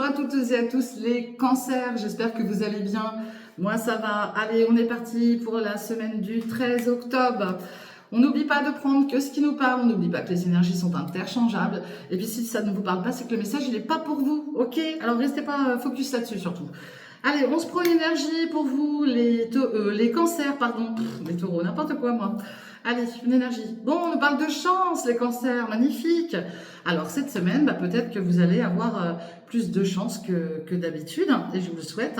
à toutes et à tous les cancers, j'espère que vous allez bien. Moi ça va. Allez, on est parti pour la semaine du 13 octobre. On n'oublie pas de prendre que ce qui nous parle, on n'oublie pas que les énergies sont interchangeables. Et puis si ça ne vous parle pas, c'est que le message il n'est pas pour vous, ok? Alors restez pas focus là-dessus surtout. Allez, on se prend une énergie pour vous, les cancers, pardon, les taureaux, n'importe quoi moi. Allez, une énergie. Bon, on nous parle de chance, les cancers, magnifique. Alors cette semaine, peut-être que vous allez avoir plus de chance que d'habitude, et je vous le souhaite.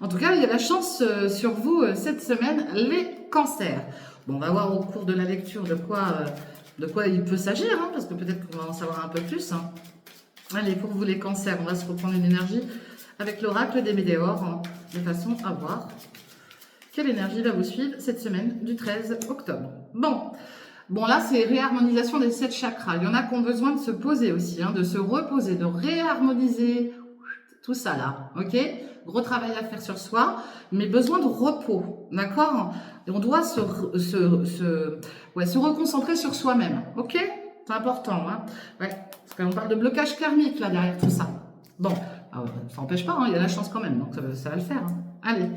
En tout cas, il y a la chance sur vous cette semaine, les cancers. Bon, on va voir au cours de la lecture de quoi il peut s'agir, parce que peut-être qu'on va en savoir un peu plus. Allez, pour vous les cancers, on va se reprendre une énergie avec l'oracle des météores, de façon à voir quelle énergie va vous suivre cette semaine du 13 octobre. Bon là, c'est réharmonisation des 7 chakras. Il y en a qui ont besoin de se poser aussi, de se reposer, de réharmoniser tout ça là, ok? Gros travail à faire sur soi, mais besoin de repos, d'accord? Et on doit se reconcentrer sur soi-même, ok? C'est important, Ouais, parce qu'on parle de blocage karmique là derrière tout ça. Bon, ça n'empêche pas, il y a la chance quand même, donc ça va le faire. Allez,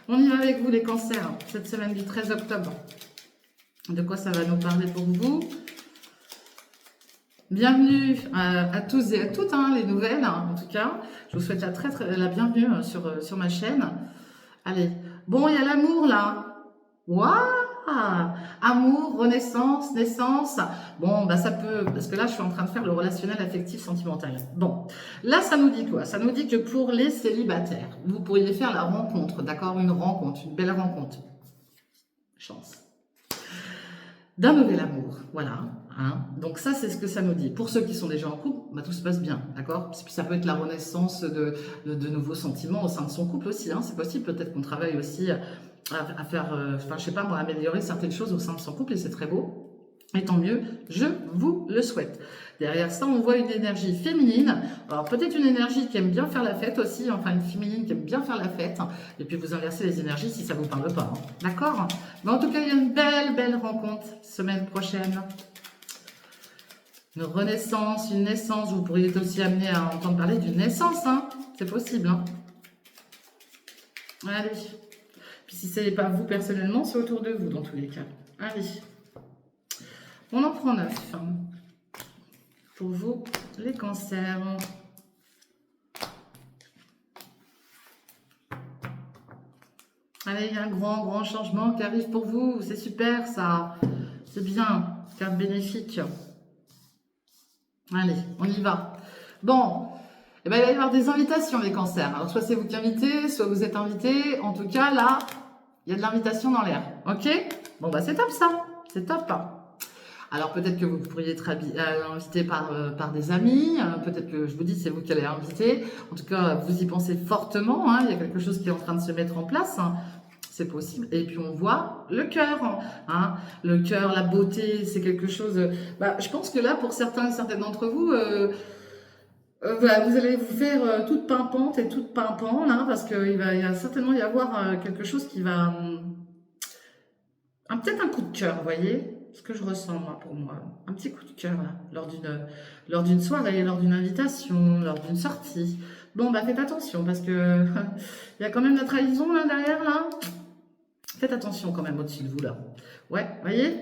on y va avec vous les cancers, cette semaine du 13 octobre. De quoi ça va nous parler pour vous? Bienvenue à tous et à toutes, les nouvelles, en tout cas. Je vous souhaite la bienvenue sur ma chaîne. Allez, bon, il y a l'amour là. Waouh! Amour, renaissance, naissance. Bon, ça peut, parce que là, je suis en train de faire le relationnel affectif sentimental. Bon, là, ça nous dit quoi? Ça nous dit que pour les célibataires, vous pourriez faire la rencontre, d'accord? Une rencontre, une belle rencontre. Chance. D'un nouvel amour, voilà. Donc ça, c'est ce que ça nous dit. Pour ceux qui sont déjà en couple, tout se passe bien, d'accord? Puis ça peut être la renaissance de nouveaux sentiments au sein de son couple aussi, c'est possible. Peut-être qu'on travaille aussi à faire, je sais pas moi, améliorer certaines choses au sein de son couple et c'est très beau. Et tant mieux, je vous le souhaite. Derrière ça, on voit une énergie féminine. Alors peut-être une énergie qui aime bien faire la fête aussi, enfin une féminine qui aime bien faire la fête. Et puis vous inversez les énergies si ça ne vous parle pas. D'accord? Mais en tout cas, il y a une belle rencontre semaine prochaine. Une renaissance, une naissance. Vous pourriez être aussi amené à entendre parler d'une naissance. C'est possible. Allez. Puis si ce n'est pas vous personnellement, c'est autour de vous dans tous les cas. Allez. On en prend 9. Pour vous, les cancers. Allez, il y a un grand changement qui arrive pour vous. C'est super, ça. C'est bien. Carte bénéfique. Allez, on y va. Bon, il va y avoir des invitations, les cancers. Alors, soit c'est vous qui invitez, soit vous êtes invité. En tout cas, là, il y a de l'invitation dans l'air. Ok? Bon, c'est top, ça. C'est top. Alors peut-être que vous pourriez être invité par des amis, peut-être que je vous dis c'est vous qui allez inviter. En tout cas, vous y pensez fortement, il y a quelque chose qui est en train de se mettre en place, c'est possible. Et puis on voit le cœur, le cœur, la beauté, c'est quelque chose. Je pense que là, pour certains et certaines d'entre vous, vous allez vous faire toute pimpante et toute pimpant là, parce qu'il va certainement y avoir quelque chose qui va, peut-être un coup de cœur, vous voyez. Ce que je ressens, moi, pour moi. Un petit coup de cœur, là, lors d'une soirée, lors d'une invitation, lors d'une sortie. Bon, faites attention, parce que il y a quand même la trahison, là, derrière, là. Faites attention, quand même, au-dessus de vous, là. Ouais, voyez?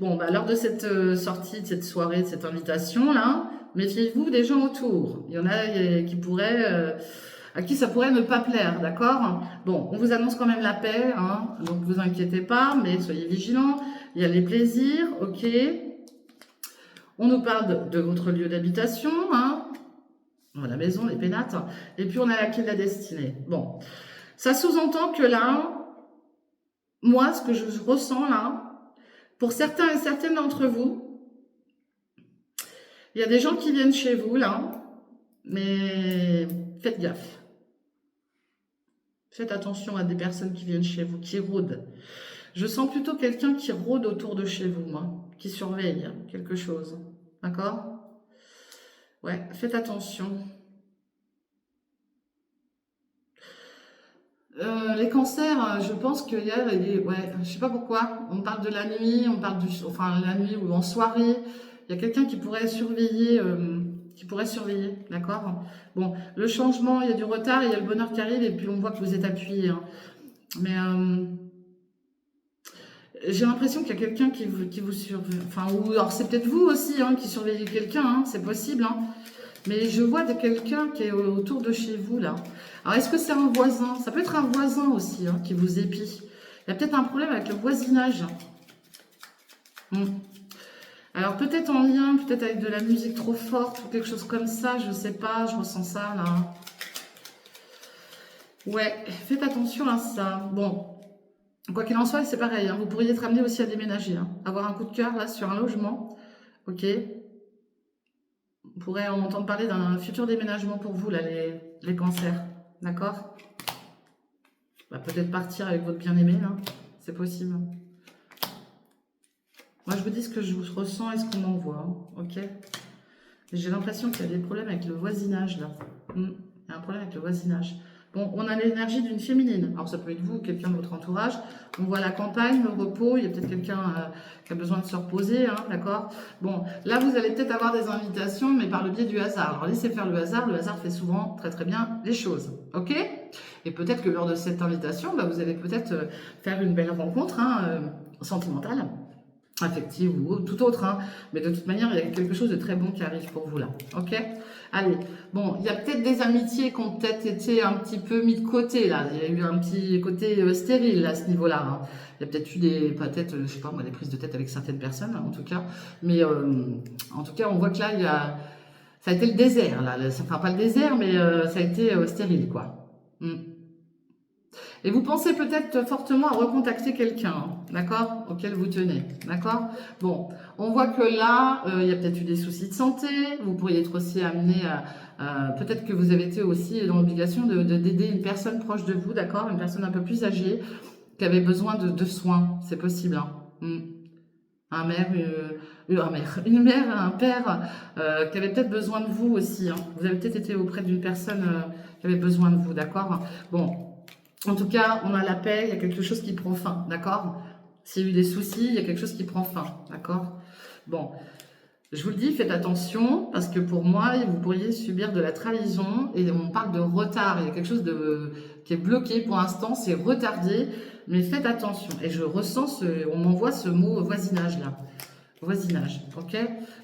Bon, lors de cette sortie, de cette soirée, de cette invitation, là, méfiez-vous des gens autour. Il y en a qui pourraient... à qui ça pourrait ne pas plaire, d'accord? Bon, on vous annonce quand même la paix, donc vous inquiétez pas, mais soyez vigilants. Il y a les plaisirs, ok. On nous parle de votre lieu d'habitation, la maison, les pénates. Et puis on a la clé de la destinée. Bon, ça sous-entend que là, moi, ce que je ressens là, pour certains et certaines d'entre vous, il y a des gens qui viennent chez vous là, mais faites gaffe. Faites attention à des personnes qui viennent chez vous, qui rôdent. Je sens plutôt quelqu'un qui rôde autour de chez vous, qui surveille quelque chose. D'accord? Ouais, faites attention. Les cancers, je pense qu'il y a... je sais pas pourquoi. On parle de la nuit, la nuit ou en soirée. Il y a quelqu'un qui pourrait surveiller qui pourrait surveiller, d'accord? Bon, le changement, il y a du retard, il y a le bonheur qui arrive, et puis on voit que vous êtes appuyé, hein. Mais j'ai l'impression qu'il y a quelqu'un qui vous surveille, enfin, ou alors c'est peut-être vous aussi, hein, qui surveillez quelqu'un, hein, c'est possible, hein. Mais je vois de quelqu'un qui est autour de chez vous, là. Alors, est-ce que c'est un voisin? Ça peut être un voisin aussi, hein, qui vous épie. Il y a peut-être un problème avec le voisinage. Alors, peut-être en lien, peut-être avec de la musique trop forte ou quelque chose comme ça, je sais pas, je ressens ça, là. Ouais, faites attention à ça. Bon, quoi qu'il en soit, c'est pareil, hein, vous pourriez être amené aussi à déménager, hein, avoir un coup de cœur, là, sur un logement. Ok? On pourrait entendre parler d'un futur déménagement pour vous, là, les cancers. D'accord? Bah, peut-être partir avec votre bien-aimé, là. C'est possible. Moi, je vous dis ce que je ressens et ce qu'on m'envoie. Hein, ok? J'ai l'impression qu'il y a des problèmes avec le voisinage, là. Il y a un problème avec le voisinage. Bon, on a l'énergie d'une féminine. Alors, ça peut être vous ou quelqu'un de votre entourage. On voit la campagne, le repos. Il y a peut-être quelqu'un qui a besoin de se reposer, hein, d'accord? Bon, là, vous allez peut-être avoir des invitations, mais par le biais du hasard. Alors, laissez faire le hasard. Le hasard fait souvent très, très bien les choses, ok? Et peut-être que lors de cette invitation, bah, vous allez peut-être faire une belle rencontre, hein, sentimentale, affective ou tout autre, hein. Mais de toute manière, il y a quelque chose de très bon qui arrive pour vous là, ok? Allez, bon, il y a peut-être des amitiés qui ont peut-être été un petit peu mis de côté là, il y a eu un petit côté stérile à ce niveau-là, hein. Il y a peut-être eu peut-être, je sais pas moi, des prises de tête avec certaines personnes, hein, en tout cas, mais en tout cas, on voit que là, ça a été le désert, là, enfin pas le désert, mais ça a été stérile, quoi. Et vous pensez peut-être fortement à recontacter quelqu'un, hein, d'accord, auquel vous tenez, d'accord? Bon, on voit que là, il y a peut-être eu des soucis de santé, vous pourriez être aussi amené à... peut-être que vous avez été aussi dans l'obligation d'aider une personne proche de vous, d'accord? Une personne un peu plus âgée, qui avait besoin de soins, c'est possible, hein. Un mère, une mère, un père qui avait peut-être besoin de vous aussi, hein. Vous avez peut-être été auprès d'une personne qui avait besoin de vous, d'accord? Bon. En tout cas, on a la paix, il y a quelque chose qui prend fin, d'accord? S'il y a eu des soucis, il y a quelque chose qui prend fin, d'accord? Bon, je vous le dis, faites attention, parce que pour moi, vous pourriez subir de la trahison, et on parle de retard, il y a quelque chose qui est bloqué pour l'instant, c'est retardé, mais faites attention. Et je ressens, on m'envoie ce mot voisinage là. Voisinage, ok?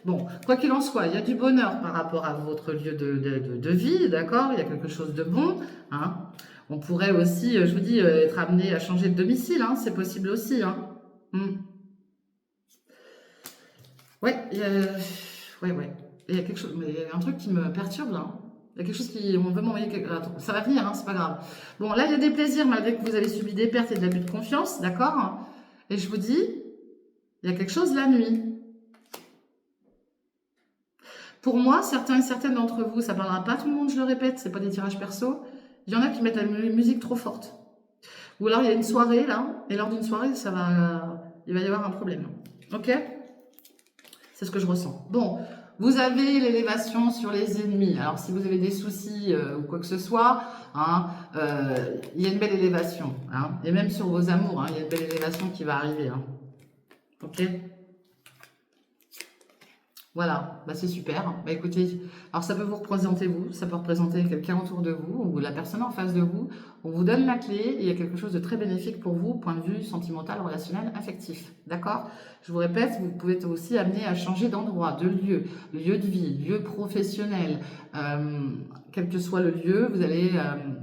Bon, quoi qu'il en soit, il y a du bonheur par rapport à votre lieu de vie, d'accord? Il y a quelque chose de bon, hein? On pourrait aussi, je vous dis, être amené à changer de domicile, hein, c'est possible aussi, hein. Ouais, ouais. Il y a quelque chose, mais il y a un truc qui me perturbe là, hein. Il y a quelque chose qui, on veut m'envoyer quelque... Attends, ça va venir, hein, c'est pas grave. Bon, là, il y a des plaisirs malgré que vous avez subi des pertes et de l'abus de confiance, d'accord? Et je vous dis, il y a quelque chose la nuit. Pour moi, certains et certaines d'entre vous, ça parlera pas à tout le monde, je le répète, c'est pas des tirages perso. Il y en a qui mettent la musique trop forte. Ou alors il y a une soirée là, et lors d'une soirée, il va y avoir un problème. Ok? C'est ce que je ressens. Bon, vous avez l'élévation sur les ennemis. Alors si vous avez des soucis ou quoi que ce soit, hein, il y a une belle élévation. Hein, et même sur vos amours, hein, il y a une belle élévation qui va arriver. Hein. Ok? Voilà, bah c'est super. Bah écoutez, alors ça peut vous représenter vous, ça peut représenter quelqu'un autour de vous ou la personne en face de vous. On vous donne la clé et il y a quelque chose de très bénéfique pour vous, point de vue sentimental, relationnel, affectif. D'accord? Je vous répète, vous pouvez être aussi amené à changer d'endroit, de lieu, lieu de vie, lieu professionnel, quel que soit le lieu, vous allez,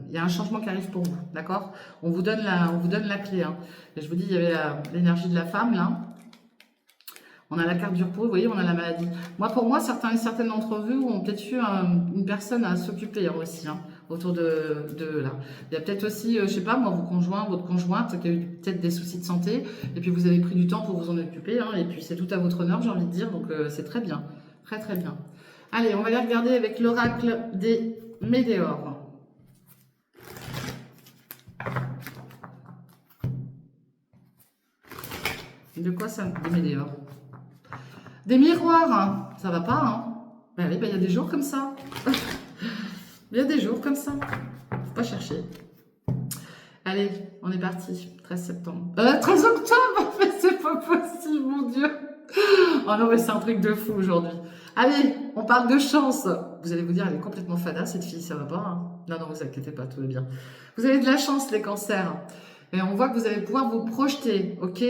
il y a un changement qui arrive pour vous. D'accord? On vous donne la clé. Hein. Et je vous dis, il y avait l'énergie de la femme là. On a la carte du repos, vous voyez, on a la maladie. Moi, pour moi, certains et certaines d'entre vous ont peut-être eu une personne à s'occuper aussi, hein, autour de là. Il y a peut-être aussi, je sais pas, moi, vos conjoints, votre conjointe qui a eu peut-être des soucis de santé, et puis vous avez pris du temps pour vous en occuper, hein, et puis c'est tout à votre honneur, j'ai envie de dire, donc c'est très bien, très très bien. Allez, on va aller regarder avec l'oracle des météores. De quoi ça, des météores? Des miroirs, hein. Ça va pas, hein? Ben oui, ben il y a des jours comme ça. Il y a des jours comme ça. Faut pas chercher. Allez, on est parti. 13 septembre. 13 octobre. Mais c'est pas possible, mon Dieu. Oh non, mais c'est un truc de fou aujourd'hui. Allez, on parle de chance. vous allez vous dire, elle est complètement fada, cette fille, ça va pas, hein. Non, non, vous inquiétez pas, tout va bien. Vous avez de la chance, les cancers. Et on voit que vous allez pouvoir vous projeter, ok?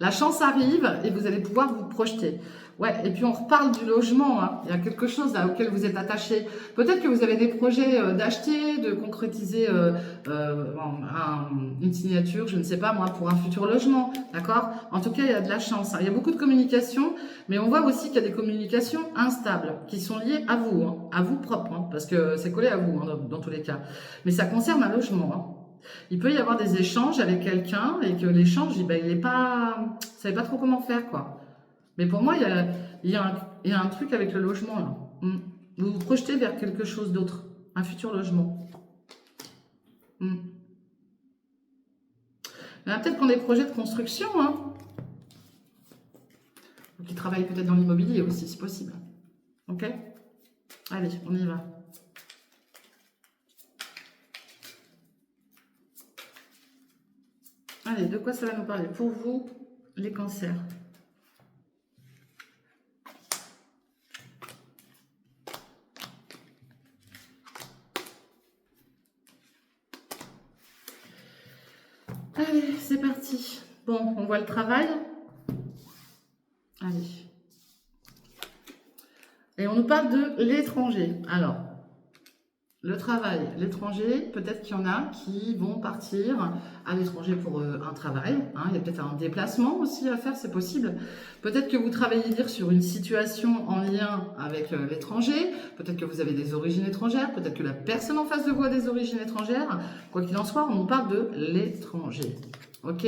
La chance arrive et vous allez pouvoir vous projeter. Ouais, et puis on reparle du logement, hein. Il y a quelque chose là auquel vous êtes attaché. Peut-être que vous avez des projets d'acheter, de concrétiser une signature, je ne sais pas moi, pour un futur logement, d'accord? En tout cas, il y a de la chance, hein. Il y a beaucoup de communication, mais on voit aussi qu'il y a des communications instables qui sont liées à vous, hein, à vous propre, hein, parce que c'est collé à vous, hein, dans tous les cas. Mais ça concerne un logement, hein. Il peut y avoir des échanges avec quelqu'un et que l'échange, ben, il est pas, vous savez pas trop comment faire, quoi. Mais pour moi, il y a un truc avec le logement, là. Vous vous projetez vers quelque chose d'autre, un futur logement. Il y a peut-être qu'on a des projets de construction, hein. Ou qui travaillent peut-être dans l'immobilier aussi, c'est possible. Ok? Allez, on y va. Allez, de quoi ça va nous parler? Pour vous, les cancers. Allez, c'est parti. Bon, on voit le travail. Allez. Et on nous parle de l'étranger. Alors, le travail, l'étranger, peut-être qu'il y en a qui vont partir à l'étranger pour un travail, hein. Il y a peut-être un déplacement aussi à faire, c'est possible. Peut-être que vous travaillez dire sur une situation en lien avec l'étranger. Peut-être que vous avez des origines étrangères. Peut-être que la personne en face de vous a des origines étrangères. Quoi qu'il en soit, on nous parle de l'étranger. Ok ?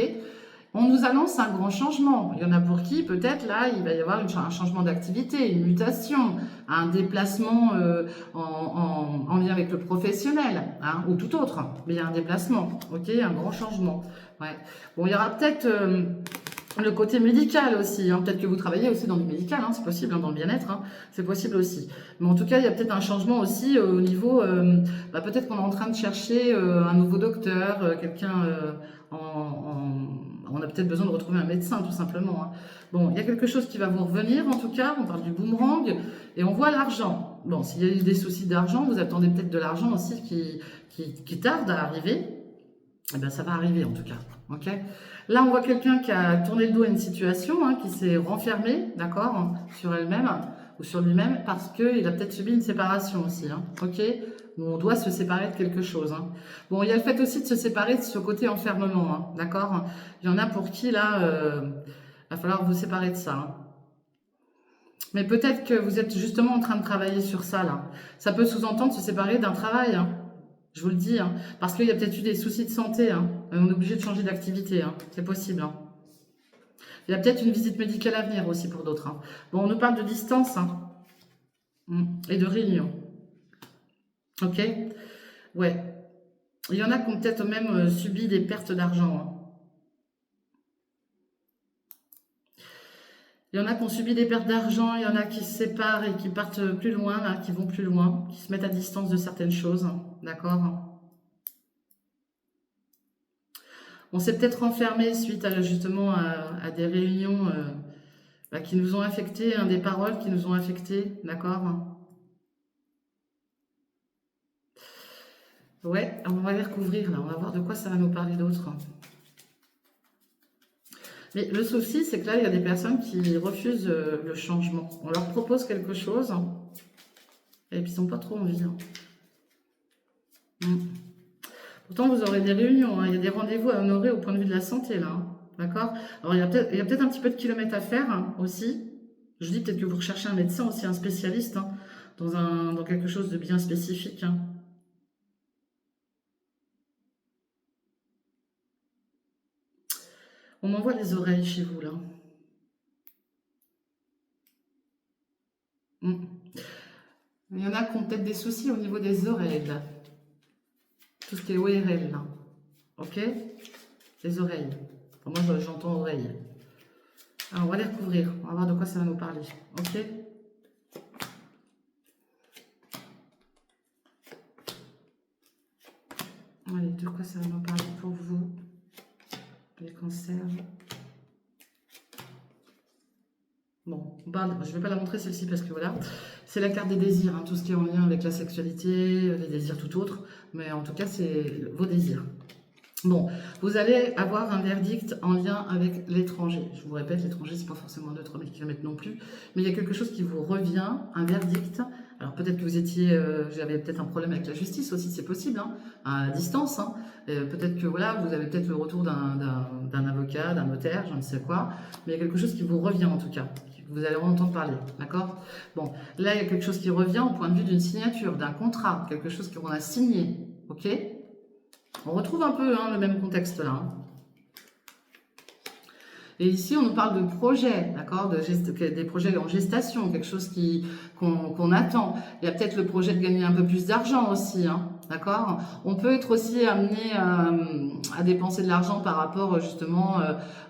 On nous annonce un grand changement. Il y en a pour qui, peut-être, là, il va y avoir un changement d'activité, une mutation, un déplacement en lien avec le professionnel, hein, ou tout autre. Mais il y a un déplacement, ok, un grand changement. Ouais. Bon, il y aura peut-être le côté médical aussi, hein. Peut-être que vous travaillez aussi dans le médical, hein, c'est possible, hein, dans le bien-être, hein, c'est possible aussi. Mais en tout cas, il y a peut-être un changement aussi au niveau, peut-être qu'on est en train de chercher un nouveau docteur, quelqu'un on a peut-être besoin de retrouver un médecin, tout simplement, hein. Bon, il y a quelque chose qui va vous revenir, en tout cas, on parle du boomerang, et on voit l'argent. Bon, s'il y a eu des soucis d'argent, vous attendez peut-être de l'argent aussi qui tarde à arriver. Eh bien, ça va arriver en tout cas. Ok. Là, on voit quelqu'un qui a tourné le dos à une situation, hein, qui s'est renfermé, d'accord, hein, sur elle-même ou sur lui-même, parce qu'il a peut-être subi une séparation aussi. Hein, ok. Où on doit se séparer de quelque chose. Hein. Bon, il y a le fait aussi de se séparer de ce côté enfermement, hein, d'accord. Il y en a pour qui, là, va falloir vous séparer de ça. Hein. Mais peut-être que vous êtes justement en train de travailler sur ça, là. Ça peut sous-entendre se séparer d'un travail, hein. Je vous le dis, hein, parce qu'il y a peut-être eu des soucis de santé, hein, on est obligé de changer d'activité, hein, c'est possible. Hein. Il y a peut-être une visite médicale à venir aussi pour d'autres. Hein. Bon, on nous parle de distance, hein, et de réunion. Ok. Ouais. Il y en a qui ont peut-être même subi des pertes d'argent. Hein. Il y en a qui ont subi des pertes d'argent, il y en a qui se séparent et qui partent plus loin, là, qui vont plus loin, qui se mettent à distance de certaines choses, hein, d'accord. On s'est peut-être renfermé suite à justement à des réunions qui nous ont affectés, hein, des paroles qui nous ont affectés, d'accord. Ouais, on va les recouvrir là, on va voir de quoi ça va nous parler d'autre. Mais le souci, c'est que là, il y a des personnes qui refusent le changement. On leur propose quelque chose et puis ils n'ont pas trop envie. Hein. Pourtant, vous aurez des réunions, hein, il y a des rendez-vous à honorer au point de vue de la santé là. Hein, d'accord. Alors, il y a peut-être un petit peu de kilomètres à faire, hein, aussi. Je dis peut-être que vous recherchez un médecin aussi, un spécialiste, hein, dans quelque chose de bien spécifique. Hein. On m'envoie les oreilles chez vous, là. Il y en a qui ont peut-être des soucis au niveau des oreilles, là. Tout ce qui est ORL, là. Ok. Les oreilles. Enfin, moi, j'entends oreilles. Alors, on va les recouvrir. On va voir de quoi ça va nous parler. Ok. Allez, de quoi ça va nous parler pour vous, les cancers. Bon, je ne vais pas la montrer celle-ci parce que voilà, C'est la carte des désirs, hein, tout ce qui est en lien avec la sexualité, les désirs tout autres, mais en tout cas, c'est vos désirs. Bon, vous allez avoir un verdict en lien avec l'étranger. Je vous répète, l'étranger, c'est pas forcément 2-3 000 km non plus, mais il y a quelque chose qui vous revient, un verdict. Alors peut-être que vous étiez, j'avais peut-être un problème avec la justice aussi, c'est possible, hein, à distance. Hein. Peut-être que voilà, vous avez peut-être le retour d'un avocat, d'un notaire, je ne sais quoi, mais il y a quelque chose qui vous revient en tout cas. Vous allez en entendre parler, d'accord? Bon, là, il y a quelque chose qui revient au point de vue d'une signature, d'un contrat, quelque chose qu'on a signé, ok? On retrouve un peu hein, le même contexte là. Hein. Et ici, on nous parle de projets, d'accord, des projets en gestation, quelque chose qu'on attend. Il y a peut-être le projet de gagner un peu plus d'argent aussi, hein, d'accord. On peut être aussi amené à dépenser de l'argent par rapport justement,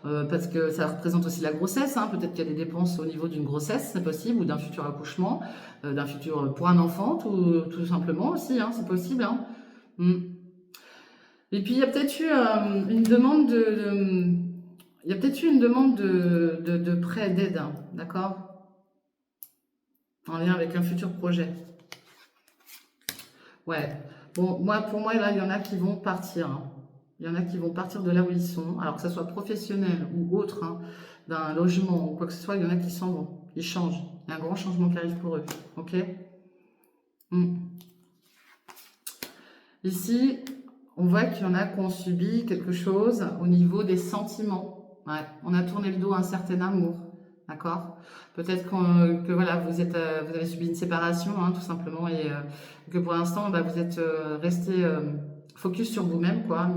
parce que ça représente aussi la grossesse. Hein, peut-être qu'il y a des dépenses au niveau d'une grossesse, c'est possible, ou d'un futur accouchement, d'un futur pour un enfant, tout simplement aussi, hein, c'est possible. Hein. Et puis il y a peut-être eu une demande il y a peut-être eu une demande de prêt, d'aide, hein, d'accord? En lien avec un futur projet. Ouais. Bon, pour moi, là, il y en a qui vont partir. Hein. Il y en a qui vont partir de là où ils sont. Alors que ce soit professionnel ou autre, hein, d'un logement ou quoi que ce soit, il y en a qui s'en vont. Ils changent. Il y a un grand changement qui arrive pour eux. Ok? Ici, on voit qu'il y en a qui ont subi quelque chose au niveau des sentiments. Ouais, on a tourné le dos à un certain amour, d'accord? Peut-être que voilà, vous avez subi une séparation, hein, tout simplement, et que pour l'instant, bah, vous êtes resté focus sur vous-même, quoi.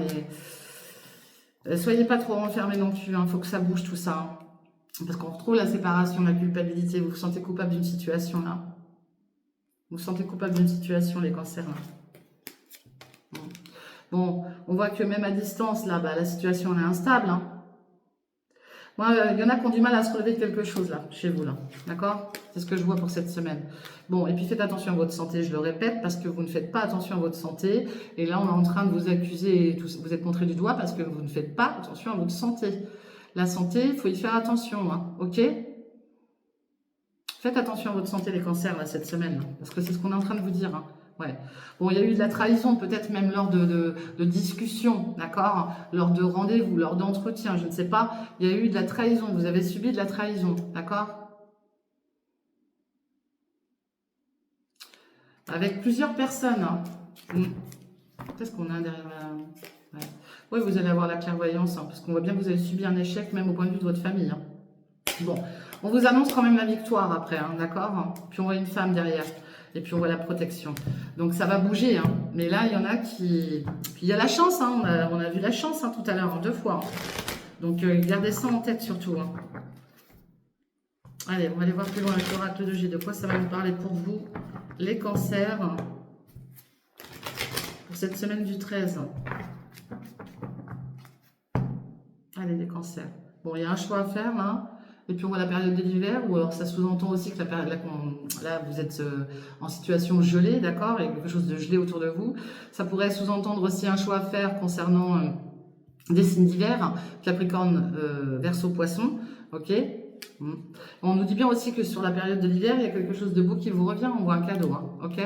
Mais soyez pas trop renfermés non plus. Il faut que ça bouge tout ça, hein, parce qu'on retrouve la séparation, la culpabilité. Vous vous sentez coupable d'une situation là. Vous vous sentez coupable d'une situation, les cancers là. Bon, on voit que même à distance, là, bah, la situation elle est instable. Hein. Moi, il y en a qui ont du mal à se relever de quelque chose, là, chez vous, là. D'accord? C'est ce que je vois pour cette semaine. Bon, et puis faites attention à votre santé, je le répète, parce que vous ne faites pas attention à votre santé. Et là, on est en train de vous accuser, vous êtes montré du doigt parce que vous ne faites pas attention à votre santé. La santé, il faut y faire attention, hein, ok? Faites attention à votre santé, les cancers, là, cette semaine, là, parce que c'est ce qu'on est en train de vous dire, hein. Ouais. Bon, il y a eu de la trahison, peut-être même lors de discussions, d'accord? Lors de rendez-vous, lors d'entretiens, je ne sais pas. Il y a eu de la trahison, vous avez subi de la trahison, d'accord? Avec plusieurs personnes. Hein. Qu'est-ce qu'on a derrière la... Ouais. Oui, vous allez avoir la clairvoyance, hein, parce qu'on voit bien que vous avez subi un échec, même au point de vue de votre famille. Hein. Bon, on vous annonce quand même la victoire après, hein, d'accord? Puis on voit une femme derrière. Et puis on voit la protection. Donc ça va bouger, hein. Mais là il y en a qui... Puis il y a la chance, hein. On a vu la chance hein, tout à l'heure, 2 fois. Hein. Donc gardez ça en tête surtout. Hein. Allez, on va aller voir plus loin avec l'oracle de G. De quoi ça va nous parler pour vous, les cancers, pour cette semaine du 13. Allez, les cancers. Bon, il y a un choix à faire là. Et puis on voit la période de l'hiver, ou alors ça sous-entend aussi que la période là vous êtes en situation gelée, d'accord, il y a quelque chose de gelé autour de vous. Ça pourrait sous-entendre aussi un choix à faire concernant des signes d'hiver, Capricorne, Verseau, Poisson, ok. On nous dit bien aussi que sur la période de l'hiver, il y a quelque chose de beau qui vous revient, on voit un cadeau, hein, ok.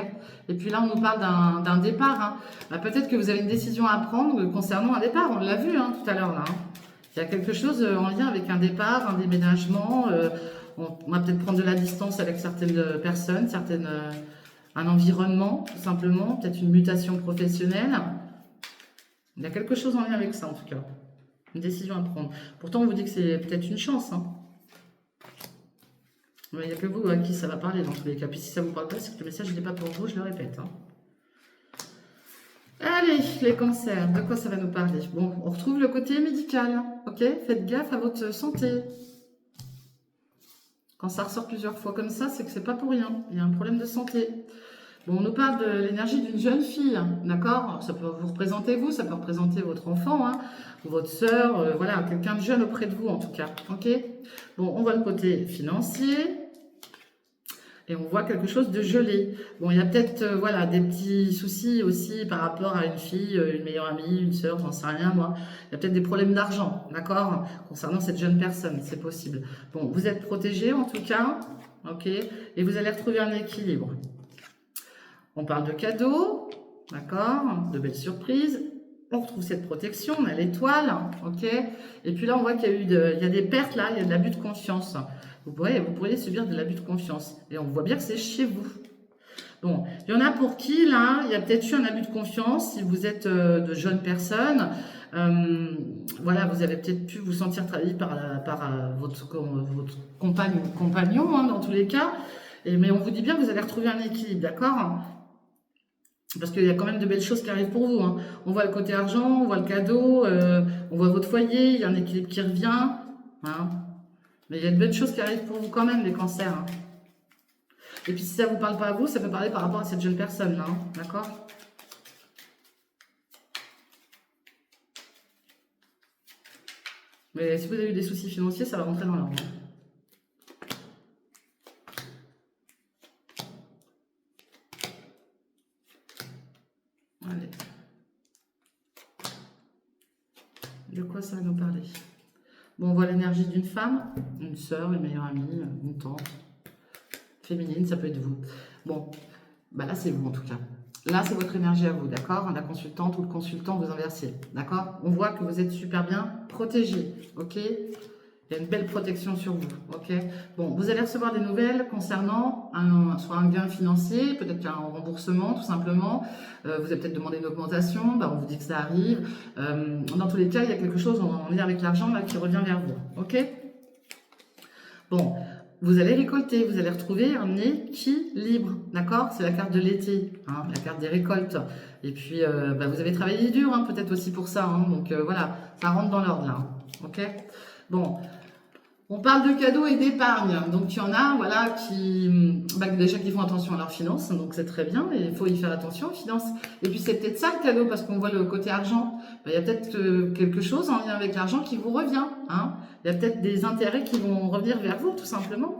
Et puis là, on nous parle d'un départ. Hein. Bah, peut-être que vous avez une décision à prendre concernant un départ, on l'a vu hein, tout à l'heure là. Hein. Il y a quelque chose en lien avec un départ, un déménagement. On va peut-être prendre de la distance avec certaines personnes, un environnement, tout simplement. Peut-être une mutation professionnelle. Il y a quelque chose en lien avec ça, en tout cas. Une décision à prendre. Pourtant, on vous dit que c'est peut-être une chance. Hein. Mais il n'y a que vous à qui ça va parler, dans tous les cas. Puis si ça ne vous parle pas, c'est que le message n'est pas pour vous, je le répète. Hein. Allez, les cancers, de quoi ça va nous parler? Bon, on retrouve le côté médical, ok? Faites gaffe à votre santé. Quand ça ressort plusieurs fois comme ça, c'est que c'est pas pour rien. Il y a un problème de santé. Bon, on nous parle de l'énergie d'une jeune fille, d'accord? Ça peut vous représenter vous, ça peut représenter votre enfant, hein, ou votre sœur, voilà, quelqu'un de jeune auprès de vous en tout cas, ok? Bon, on voit le côté financier. Et on voit quelque chose de gelé. Bon, il y a peut-être voilà, des petits soucis aussi par rapport à une fille, une meilleure amie, une sœur, j'en sais rien moi. Il y a peut-être des problèmes d'argent, d'accord, concernant cette jeune personne, c'est possible. Bon, vous êtes protégé en tout cas, ok, et vous allez retrouver un équilibre. On parle de cadeaux, d'accord, de belles surprises. On retrouve cette protection, on a l'étoile, ok. Et puis là, on voit qu'il y a des pertes là, il y a de l'abus de confiance. Vous pourriez subir de l'abus de confiance. Et on voit bien que c'est chez vous. Bon, il y en a pour qui, là, il y a peut-être eu un abus de confiance, si vous êtes de jeunes personnes. Voilà, vous avez peut-être pu vous sentir trahi par votre compagnon, hein, dans tous les cas. Mais on vous dit bien que vous allez retrouver un équilibre, d'accord? Parce qu'il y a quand même de belles choses qui arrivent pour vous, hein. On voit le côté argent, on voit le cadeau, on voit votre foyer, il y a un équilibre qui revient, hein. Mais il y a de belles choses qui arrivent pour vous quand même, les cancers, hein. Et puis si ça ne vous parle pas à vous, ça peut parler par rapport à cette jeune personne-là, hein. D'accord? Mais si vous avez eu des soucis financiers, ça va rentrer dans l'ordre. Allez. De quoi ça va nous parler? Bon, on voit l'énergie d'une femme, une sœur, une meilleure amie, une tante, féminine, ça peut être vous. Bon, bah là c'est vous en tout cas. Là c'est votre énergie à vous, d'accord? La consultante ou le consultant, vous inversez, d'accord? On voit que vous êtes super bien protégé, ok? Il y a une belle protection sur vous, ok? Bon, vous allez recevoir des nouvelles concernant soit un gain financier, peut-être un remboursement tout simplement. Vous avez peut-être demandé une augmentation, bah, on vous dit que ça arrive. Dans tous les cas, il y a quelque chose en lien avec l'argent là qui revient vers vous, ok? Bon, vous allez récolter, vous allez retrouver un équilibre, d'accord? C'est la carte de l'été, hein, la carte des récoltes. Et puis, bah, vous avez travaillé dur, hein, peut-être aussi pour ça, hein, donc voilà, ça rentre dans l'ordre là, ok? Bon, on parle de cadeaux et d'épargne. Donc, il y en a, voilà, déjà qui font attention à leurs finances. Donc, c'est très bien. Et il faut y faire attention aux finances. Et puis, c'est peut-être ça le cadeau parce qu'on voit le côté argent. Ben, il y a peut-être quelque chose en lien avec l'argent qui vous revient, hein. Il y a peut-être des intérêts qui vont revenir vers vous, tout simplement.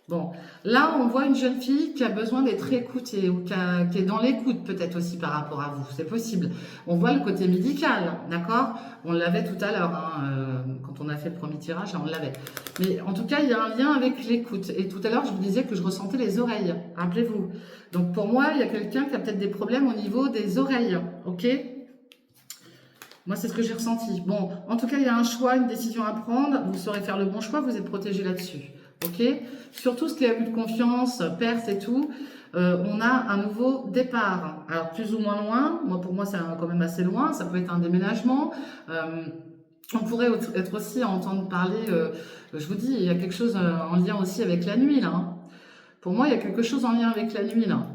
Bon, là, on voit une jeune fille qui a besoin d'être écoutée ou qui est dans l'écoute peut-être aussi par rapport à vous. C'est possible. On voit le côté médical, d'accord? On l'avait tout à l'heure, hein, quand on a fait le premier tirage, on l'avait. Mais en tout cas, il y a un lien avec l'écoute. Et tout à l'heure, je vous disais que je ressentais les oreilles, rappelez-vous. Donc pour moi, il y a quelqu'un qui a peut-être des problèmes au niveau des oreilles, ok? Moi, c'est ce que j'ai ressenti. Bon, en tout cas, il y a un choix, une décision à prendre. Vous saurez faire le bon choix, vous êtes protégé là-dessus. Ok? Surtout ce qui a eu de confiance, perte et tout, on a un nouveau départ. Alors, plus ou moins loin. Moi, pour moi, c'est quand même assez loin. Ça peut être un déménagement. On pourrait être aussi à entendre parler, je vous dis, il y a quelque chose en lien aussi avec la nuit, là, hein. Pour moi, il y a quelque chose en lien avec la nuit, là.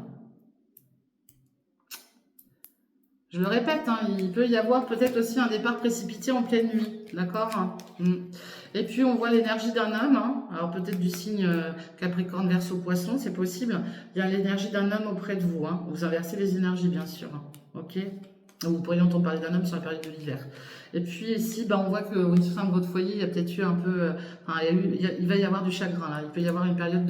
Je le répète, hein, il peut y avoir peut-être aussi un départ précipité en pleine nuit, d'accord? Et puis on voit l'énergie d'un homme, hein, alors peut-être du signe Capricorne, Verseau, Poisson, c'est possible. Il y a l'énergie d'un homme auprès de vous, hein. Vous inversez les énergies bien sûr, hein, ok? Vous pourriez entendre parler d'un homme sur la période de l'hiver. Et puis ici, bah, on voit qu'au sein de votre foyer, il y a peut-être eu un peu... il va y avoir du chagrin, là. Il peut y avoir une période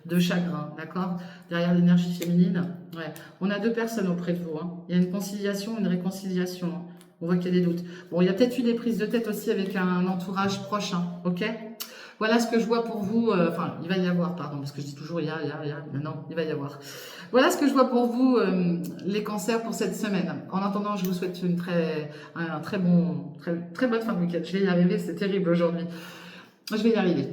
de chagrin, d'accord? Derrière l'énergie féminine. Ouais. On a deux personnes auprès de vous, hein. Il y a une conciliation, une réconciliation, hein. On voit qu'il y a des doutes. Bon, il y a peut-être eu des prises de tête aussi avec un entourage proche, hein, ok? Voilà ce que je vois pour vous, enfin, il va y avoir, pardon, parce que je dis toujours il y a, non, il va y avoir. Voilà ce que je vois pour vous, les cancers pour cette semaine. En attendant, je vous souhaite une très bonne fin de week-end. Je vais y arriver, c'est terrible aujourd'hui. Je vais y arriver.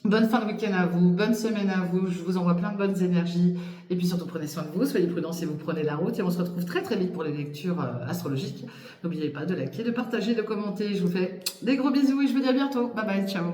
Bonne fin de week-end à vous, bonne semaine à vous, je vous envoie plein de bonnes énergies. Et puis surtout, prenez soin de vous, soyez prudents si vous prenez la route. Et on se retrouve très très vite pour les lectures astrologiques. N'oubliez pas de liker, de partager, de commenter. Je vous fais des gros bisous et je vous dis à bientôt. Bye bye, ciao.